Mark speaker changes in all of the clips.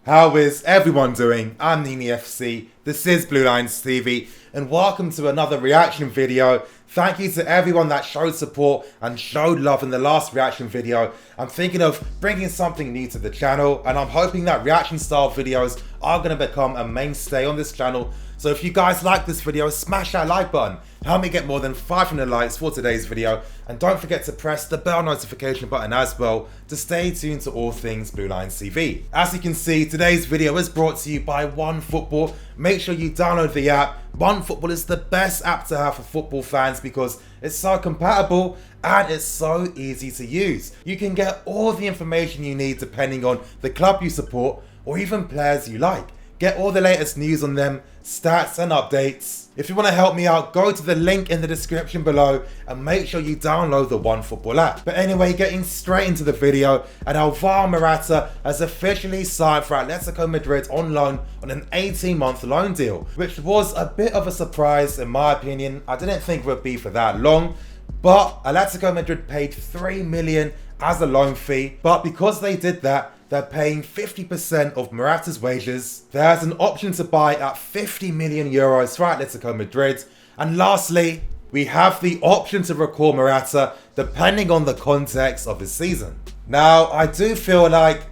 Speaker 1: How is everyone doing? I'm Nini FC, this is Blue Lines TV, and welcome to another reaction video. Thank you to everyone that showed support and showed love in the last reaction video. I'm thinking of bringing something new to the channel, and I'm hoping that reaction style videos are going to become a mainstay on this channel. So if you guys like this video, smash that like button. Help me get more than 500 likes for today's video, and don't forget to press the bell notification button as well to stay tuned to all things Blue Lines TV. As you can see, today's video is brought to you by OneFootball. Make sure you download the app. OneFootball is the best app to have for football fans because it's so compatible and it's so easy to use. You can get all the information you need depending on the club you support or even players you like. Get all the latest news on them, stats and updates. If you want to help me out, go to the link in the description below and make sure you download the OneFootball app. But anyway, getting straight into the video, and Alvaro Morata has officially signed for Atletico Madrid on loan on an 18-month loan deal, which was a bit of a surprise in my opinion. I didn't think it would be for that long, but Atletico Madrid paid $3 million as a loan fee, but because they did that, they're paying 50% of Morata'S wages. There's an option to buy at 50 million euros for Atletico Madrid. And lastly, we have the option to recall Morata depending on the context of his season. Now, I do feel like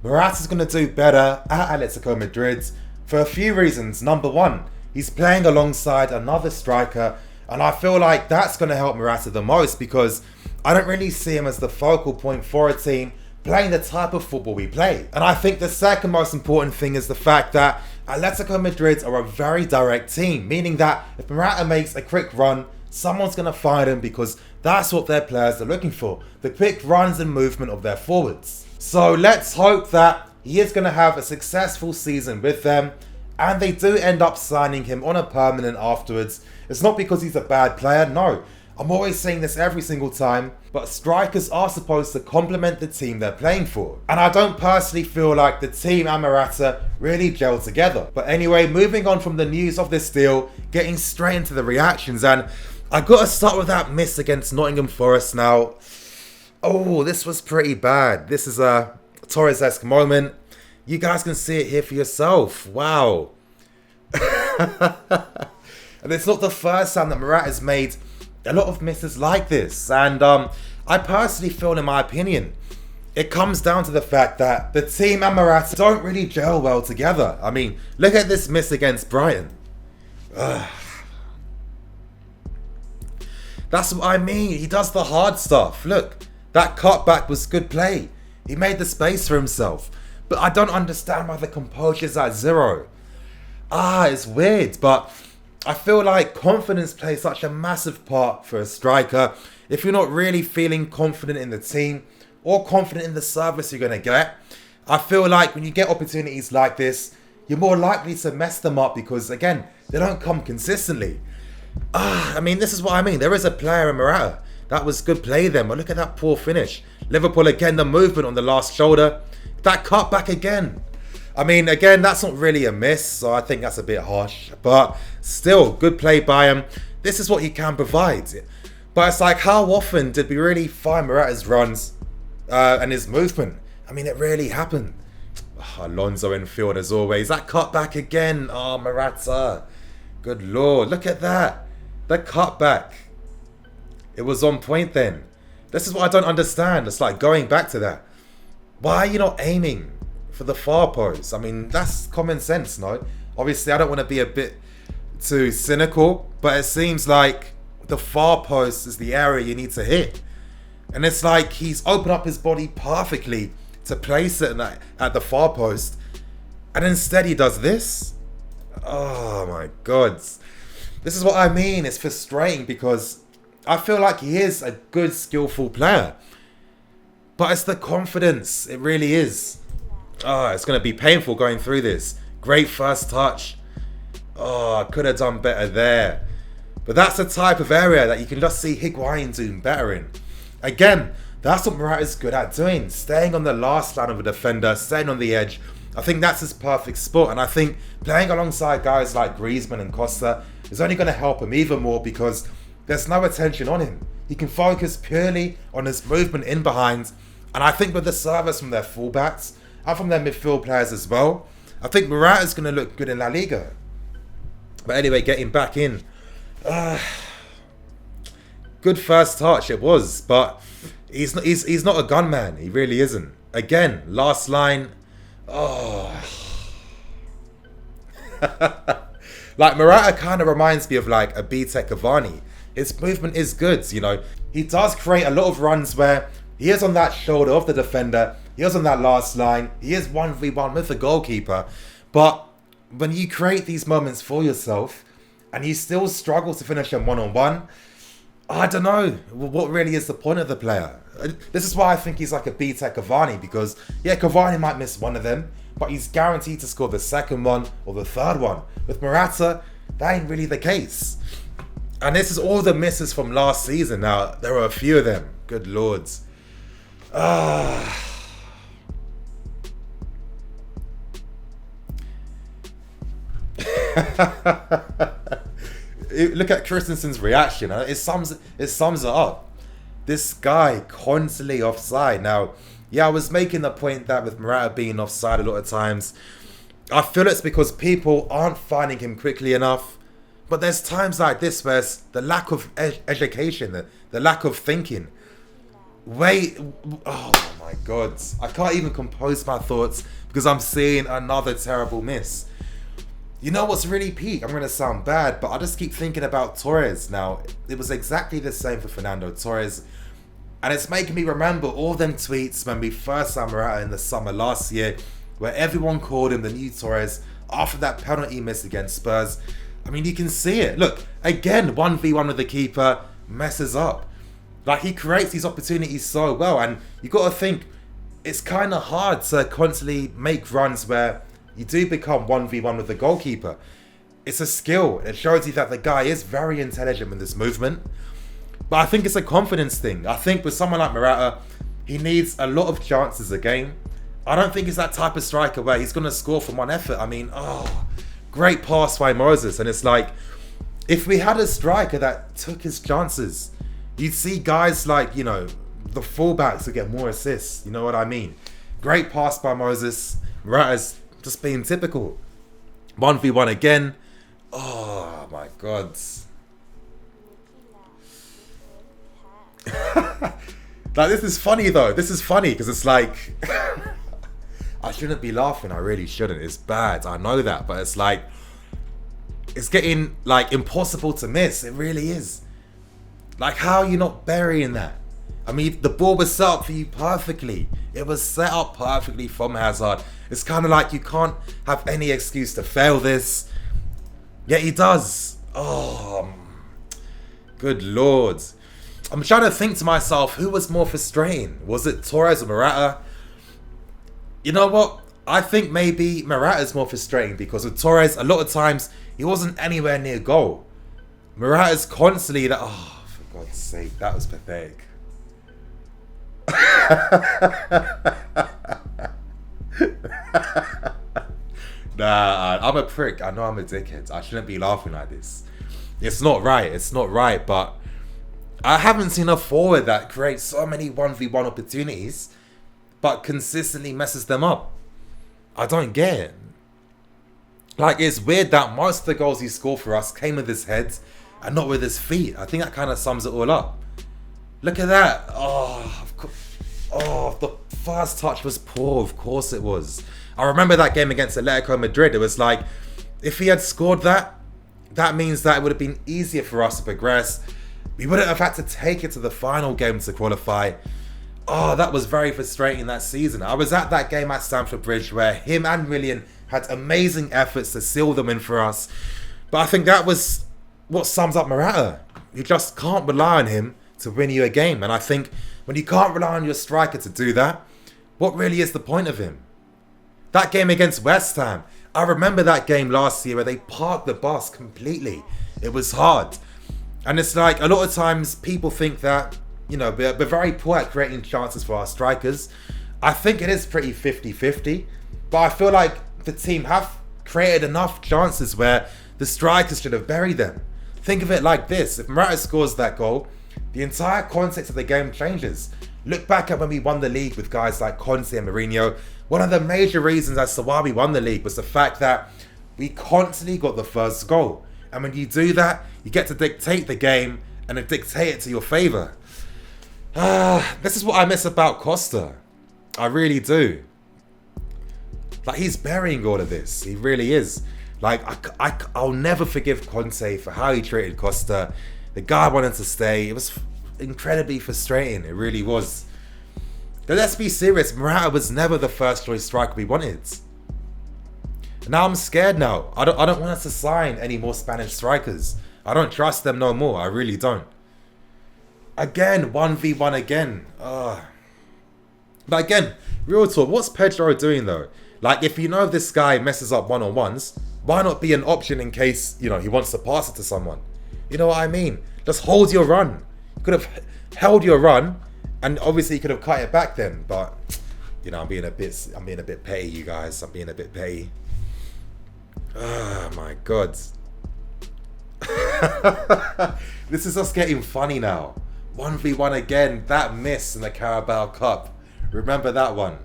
Speaker 1: Morata's going to do better at Atletico Madrid for a few reasons. Number one, he's playing alongside another striker, and I feel like that's going to help Morata the most because I don't really see him as the focal point for a team playing the type of football we play. And I think the second most important thing is the fact that Atletico Madrid are a very direct team, meaning that if Morata makes a quick run, someone's going to find him because that's what their players are looking for, the quick runs and movement of their forwards. So let's hope that he is going to have a successful season with them and they do end up signing him on a permanent afterwards. It's not because he's a bad player, no. I'm always saying this every single time, but strikers are supposed to complement the team they're playing for. And I don't personally feel like the team and Morata really gel together. But anyway, moving on from the news of this deal, getting straight into the reactions. And I gotta start with that miss against Nottingham Forest now. Oh, this was pretty bad. This is a Torres-esque moment. You guys can see it here for yourself. Wow. And it's not the first time that Morata's made a lot of misses like this, and I personally feel, in my opinion, it comes down to the fact that the team and Morata don't really gel well together. I mean, look at this miss against Brighton. That's what I mean. He does the hard stuff. Look, that cutback was good play. He made the space for himself, but I don't understand why the composure's at zero. It's weird, but I feel like confidence plays such a massive part for a striker. If you're not really feeling confident in the team or confident in the service you're going to get, I feel like when you get opportunities like this, you're more likely to mess them up because, again, they don't come consistently. I mean, this is what I mean. There is a player in Morata. That was good play then, but look at that poor finish. Liverpool again, the movement on the last shoulder. That cut back again. I mean, again, that's not really a miss, so I think that's a bit harsh. But still, good play by him. This is what he can provide. But it's like, how often did we really find Morata's runs and his movement? I mean, it really happened. Alonso in field as always. That cut back again. Oh, Morata. Good Lord. Look at that. The cut back. It was on point then. This is what I don't understand. It's like going back to that. Why are you not aiming for the far post? I mean, that's common sense, no? Obviously, I don't want to be a bit too cynical, but it seems like the far post is the area you need to hit. And it's like he's opened up his body perfectly to place it at the far post, and instead he does this. Oh my God. This is what I mean. It's frustrating because I feel like he is a good, skillful player, but it's the confidence. It really is. It's going to be painful going through this. Great first touch. I could have done better there. But that's the type of area that you can just see Higuain doing better in. Again, that's what Morata's good at doing. Staying on the last line of a defender, staying on the edge. I think that's his perfect spot. And I think playing alongside guys like Griezmann and Costa is only going to help him even more because there's no attention on him. He can focus purely on his movement in behind. And I think with the service from their fullbacks, and from their midfield players as well. I think Morata'S going to look good in La Liga. But anyway, getting back in. Good first touch it was, but he's not a gunman. He really isn't. Again, last line. Oh. Like Morata kind of reminds me of like a B-Tech Cavani. His movement is good, you know. He does create a lot of runs where he is on that shoulder of the defender. He is on that last line. He is 1v1 with the goalkeeper. But when you create these moments for yourself and you still struggle to finish them one-on-one, I don't know. What really is the point of the player? This is why I think he's like a B-Tech Cavani, because, yeah, Cavani might miss one of them, but he's guaranteed to score the second one or the third one. With Morata, that ain't really the case. And this is all the misses from last season. Now, there are a few of them. Good lords. Look at Christensen's reaction. It sums it up. This guy constantly offside. Now, yeah, I was making the point that with Morata being offside a lot of times, I feel it's because people aren't finding him quickly enough. But there's times like this where it's the lack of education, the lack of thinking. Oh my God. I can't even compose my thoughts because I'm seeing another terrible miss. You know what's really peak? I'm going to sound bad, but I just keep thinking about Torres now. It was exactly the same for Fernando Torres. And it's making me remember all them tweets when we first saw Morata in the summer last year, where everyone called him the new Torres after that penalty miss against Spurs. I mean, you can see it. Look, again, 1v1 with the keeper, messes up. Like, he creates these opportunities so well, and you got to think, it's kind of hard to constantly make runs where you do become 1v1 with the goalkeeper. It's a skill. It shows you that the guy is very intelligent with this movement. But I think it's a confidence thing. I think with someone like Morata, he needs a lot of chances a game. I don't think he's that type of striker where he's going to score from one effort. I mean, great pass by Moses. And it's like, if we had a striker that took his chances, you'd see guys like, you know, the fullbacks would get more assists. You know what I mean? Great pass by Moses. Morata's just being typical. 1v1 again. Oh my God. Like, this is funny though. This is funny because it's like, I shouldn't be laughing. I really shouldn't. It's bad. I know that. But it's like, it's getting like impossible to miss. It really is. Like, how are you not burying that? I mean, the ball was set up for you perfectly. It was set up perfectly from Hazard. It's kind of like you can't have any excuse to fail this. Yet he does. Oh, good Lord. I'm trying to think to myself, who was more frustrating? Was it Torres or Morata? You know what? I think maybe Morata's more frustrating because with Torres, a lot of times, he wasn't anywhere near goal. Morata's constantly that, oh, for God's sake, that was pathetic. Nah, I'm a prick. I know I'm a dickhead. I shouldn't be laughing like this. It's not right. It's not right, but I haven't seen a forward that creates so many 1v1 opportunities but consistently messes them up. I don't get it. Like, it's weird that most of the goals he scored for us came with his head and not with his feet. I think that kind of sums it all up. Look at that. The first touch was poor. Of course it was. I remember that game against Atletico Madrid. It was like, if he had scored that, that means that it would have been easier for us to progress. We wouldn't have had to take it to the final game to qualify. Oh, that was very frustrating that season. I was at that game at Stamford Bridge where him and Willian had amazing efforts to seal them in for us. But I think that was what sums up Morata. You just can't rely on him to win you a game. And I think when you can't rely on your striker to do that, what really is the point of him? That game against West Ham, I remember that game last year where they parked the bus completely. It was hard. And it's like, a lot of times people think that, you know, we're very poor at creating chances for our strikers. I think it is pretty 50-50. But I feel like the team have created enough chances where the strikers should have buried them. Think of it like this. If Morata scores that goal, the entire context of the game changes. Look back at when we won the league with guys like Conte and Mourinho. One of the major reasons as to why we won the league was the fact that we constantly got the first goal. And when you do that, you get to dictate the game and then dictate it to your favour. This is what I miss about Costa. I really do. Like, he's burying all of this. He really is. Like, I'll never forgive Conte for how he treated Costa. The guy wanted to stay. It was incredibly frustrating. It really was. But let's be serious. Morata was never the first choice striker we wanted. Now I'm scared now. I don't want us to sign any more Spanish strikers. I don't trust them no more. I really don't. Again, 1v1 again. But again, real talk, what's Pedro doing though? Like, if you know this guy messes up one-on-ones, why not be an option in case, you know, he wants to pass it to someone? You know what I mean? Just hold your run. You could have held your run, and obviously you could have cut it back then. But, you know, I'm being a bit petty, you guys. I'm being a bit petty. Oh my God. This is just getting funny now. 1v1 again. That miss in the Carabao Cup. Remember that one?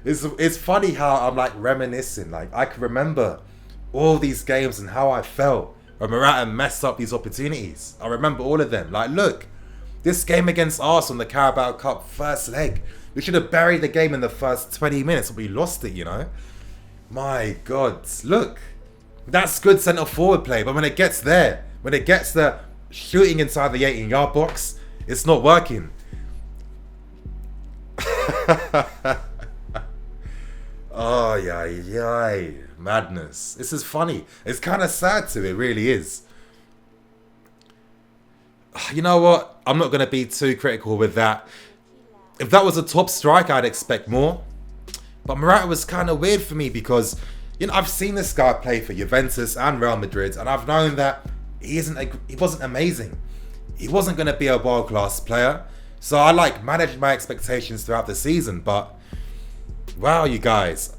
Speaker 1: It's funny how I'm like reminiscing. Like, I can remember all these games and how I felt when Morata messed up these opportunities. I remember all of them. Like, look, this game against Arsenal in the Carabao Cup first leg. We should have buried the game in the first 20 minutes, but we lost it, you know? My God, look. That's good centre forward play, but when it gets there, when it gets the shooting inside the 18-yard box, it's not working. Oh, yeah, madness. This is funny. It's kind of sad too, it really is. You know what? I'm not going to be too critical with that. If that was a top striker, I'd expect more. But Morata was kind of weird for me because, you know, I've seen this guy play for Juventus and Real Madrid, and I've known that he wasn't amazing. He wasn't going to be a world-class player. So I like managed my expectations throughout the season, but wow, you guys,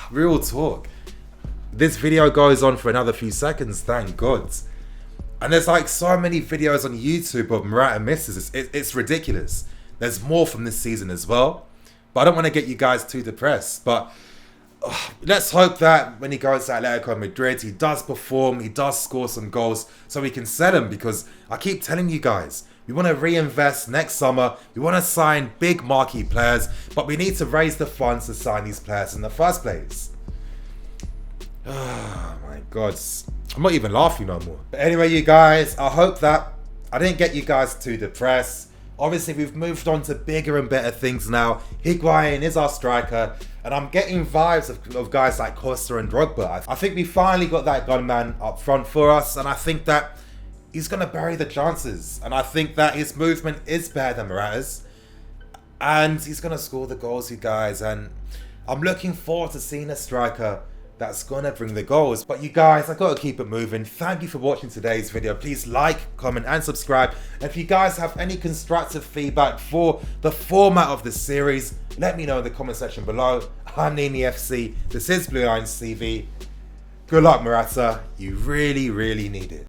Speaker 1: real talk. This video goes on for another few seconds, thank God. And there's like so many videos on YouTube of Morata misses. It's ridiculous. There's more from this season as well. But I don't want to get you guys too depressed. But let's hope that when he goes to Atletico Madrid, he does perform, he does score some goals so we can sell him. Because I keep telling you guys, we want to reinvest next summer. We want to sign big marquee players, but we need to raise the funds to sign these players in the first place. Oh my God. I'm not even laughing no more. But anyway, you guys, I hope that I didn't get you guys too depressed. Obviously, we've moved on to bigger and better things now. Higuain is our striker, and I'm getting vibes of guys like Costa and Drogba. I think we finally got that gunman up front for us, and I think that he's going to bury the chances. And I think that his movement is better than Morata's. And he's going to score the goals, you guys. And I'm looking forward to seeing a striker that's going to bring the goals. But you guys, I've got to keep it moving. Thank you for watching today's video. Please like, comment and subscribe. And if you guys have any constructive feedback for the format of this series, let me know in the comment section below. I'm Nini FC. This is Blue Lines TV. Good luck, Morata. You really, really need it.